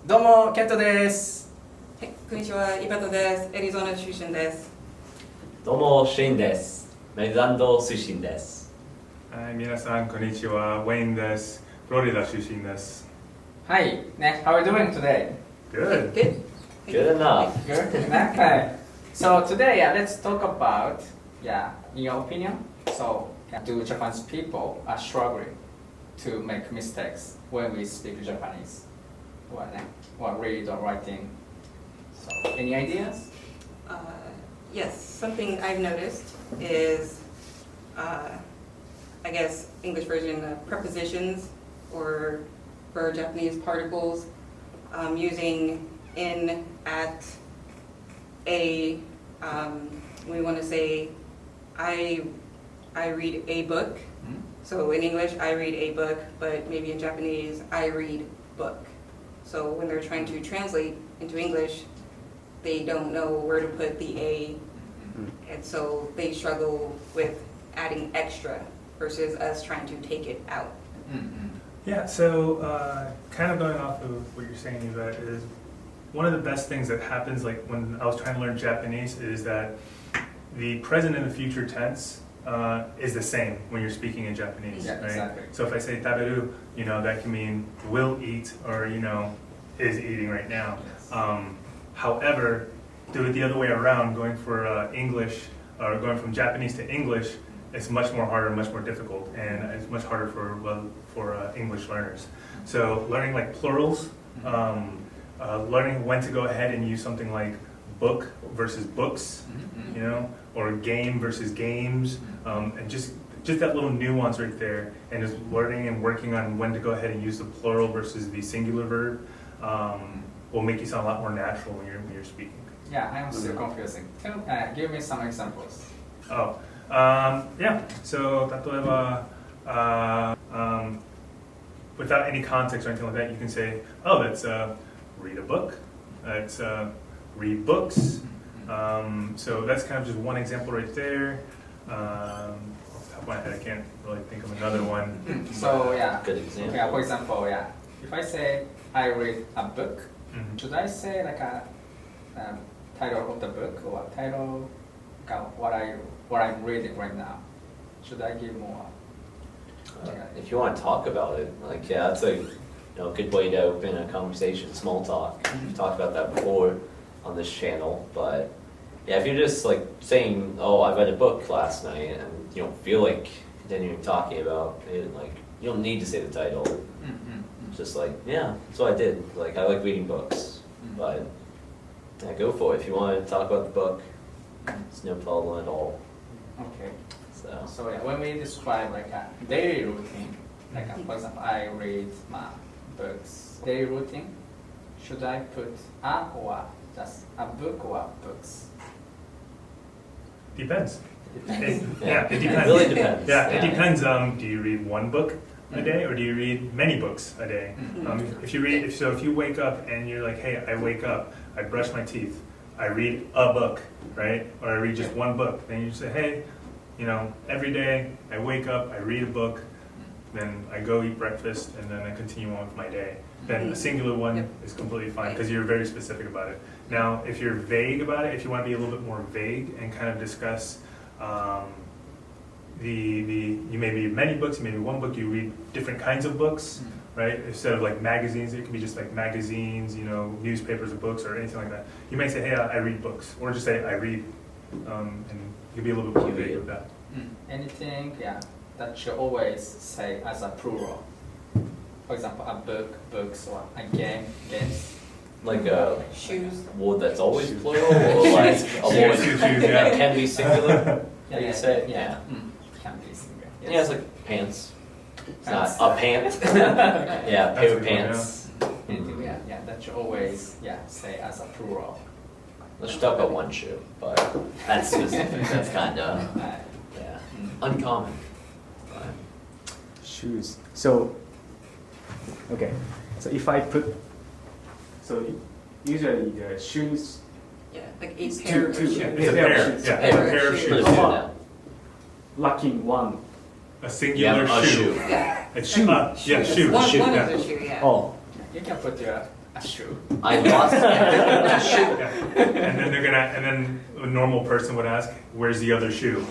どうも、ケントです。はい、こんにちは、井端です。エリゾナ出身です。どうも、シェインです。メリーランド出身です。はい、皆さん、こんにちは。ウェインです。フロリダ出身です。はい、ね、How are you doing today? Good. Good? Good enough. Good. Okay. So today, let's talk about, in your opinion, do Japanese people are struggling to make mistakes when we speak Japanese? Or read or writing? So, any ideas? Yes, something I've noticed is, I guess, English version prepositions or for Japanese particles, using in, at, a. We want to say, I read a book. So in English, I read a book, but maybe in Japanese, I read book. So when they're trying to translate into English, they don't know where to put the A, and so they struggle with adding extra versus us trying to take it out. Yeah, so kind of going off of what you're saying, Yvette, is one of the best things that happens, like when I was trying to learn Japanese, is that the present and the future tense is the same when you're speaking in Japanese, Yeah, right? exactly. So if I say taberu, that can mean will eat or, is eating right now. Yes. However, do it the other way around, going for English, or going from Japanese to English, it's much more harder, much more difficult, and it's much harder for English learners. So learning like plurals, learning when to go ahead and use something like book versus books, or game versus games, and just that little nuance right there, and just learning and working on when to go ahead and use the plural versus the singular verb will make you sound a lot more natural when you're speaking. Yeah, I'm still confusing. Give me some examples. Oh, yeah. So 例えば without any context or anything like that, you can say, oh, that's read a book. That's read books. So that's kind of just one example right there. Off the top of my head, I can't really think of another one. So Good example. Yeah, for example, if I say I read a book, should I say like a title of the book or title what I'm reading right now? Should I give more? If you want to talk about it, that's a good way to open a conversation, small talk. We've talked about that before on this channel, but if you're just like saying, oh, I read a book last night, and you don't feel like continuing talking about it, like you don't need to say the title. It's just like, yeah, that's what I did. Like I like reading books, but go for it. If you want to talk about the book, it's no problem at all. Okay. So When we describe like a daily routine, for example, I read my books. Daily routine, should I put a or just a book or books? Depends. it It depends. It really depends. It depends. Do you read one book a day, or do you read many books a day? If you wake up and you're like, hey, I wake up, I brush my teeth, I read a book, right? Or I read just one book. Then you say, hey, every day I wake up, I read a book, then I go eat breakfast, and then I continue on with my day. Then a singular one is completely fine because you're very specific about it. Now, if you're vague about it, if you want to be a little bit more vague and kind of discuss you may read many books, you may read one book, you read different kinds of books, right? Instead of like magazines, it could be just like magazines, newspapers or books or anything like that. You may say, hey, I read books, or just say, I read, and you can be a little bit more vague with that. Anything, that you always say as a plural. For example, a book, books, or a game, games. like a Shoes. word that's always plural, or like a word that can be singular. You say, Can be singular. Yeah, it's like pants. It's not a pant. Yeah, pair of pants. Anything, that you always say as a plural. Let's talk about one shoe, but that's specific. That's kind of uncommon. Shoes. So, okay. So if I put, usually the shoes. Yeah, like a pair of shoes. It's a pair. Yeah, a pair of shoes. Lacking one. A singular shoe. Yeah. It's shoe. Yeah, shoe. One shoe. is a shoe, yeah. Oh. You can put your a shoe. I lost. Yeah. And then and then a normal person would ask, "Where's the other shoe?"